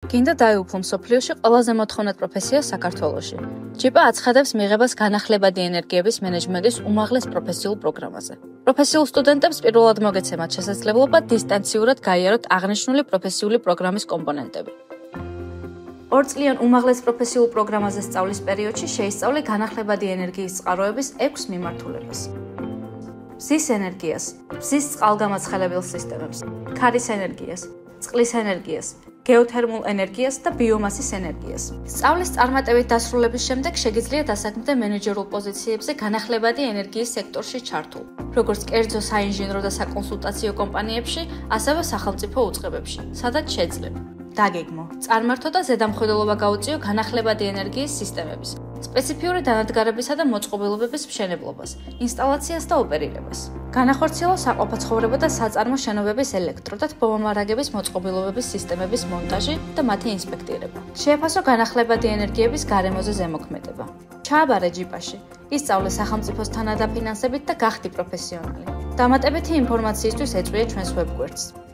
გინდა დაეუფლო მსოფლიოში ყველაზე მოთხოვნად პროფესია საქართველოში. ჯიპა აცხადებს მიღებას განახლებადი ენერგიების მენეჯმენტის უმაღლეს პროფესიულ პროგრამაზე. პროფესიულ სტუდენტებს პირველად მოგეცემათ შესაძლებლობა დისტანციურად გაიაროთ აღნიშნული პროფესიული პროგრამის კომპონენტები. 2 წლიან უმაღლეს პროფესიულ პროგრამაზე სწავლის პერიოდში შეისწავლე განახლებადი ენერგიის წყაროების 6 მიმართულებას. მზის ენერგიას, მზის წყალგამაცხელებელ სისტემებს, ქარის ენერგიას, წყლის ენერგიას, გეოთერმულ ენერგიას და ბიომასის ენერგიას. სწავლის წარმატებით დასრულების შემდეგ შეგიძლიათ დასაქმდე მენეჯერულ პოზიციებზე განახლებადი ენერგიის სექტორში ჩართულ, როგორც კერძო საინჟინრო და საკონსულტაციო კომპანიებში, ასევე სახელმწიფო უწყებებში, სადაც შეძლება დაგეგმო, წარმართო და ზედამხედველობა გაუწიო განახლებადი ენერგიის სისტემების, სპეციფიური დანადგარებისა და მოწყობილობების მშენებლობას, ინსტალაციას და ოპერირებას. განახორციელო საყოფაცხოვრებო და საწარმო შენობების ელექტრო და თბომამარაგების მოწყობილობების სისტემების მონტაჟი და მათი ინსპექტირება. შეაფასო განახლებადი ენერგიების გარემოზე ზემოქმედება. ჩააბარე ჯიპაში, ისწავლე სახელმწიფოს თანადაფინანსებით და გახდი პროფესიონალი. დამატებითი ინფორმაციისთვის ეწვია ჩვენს ვებგვერდს.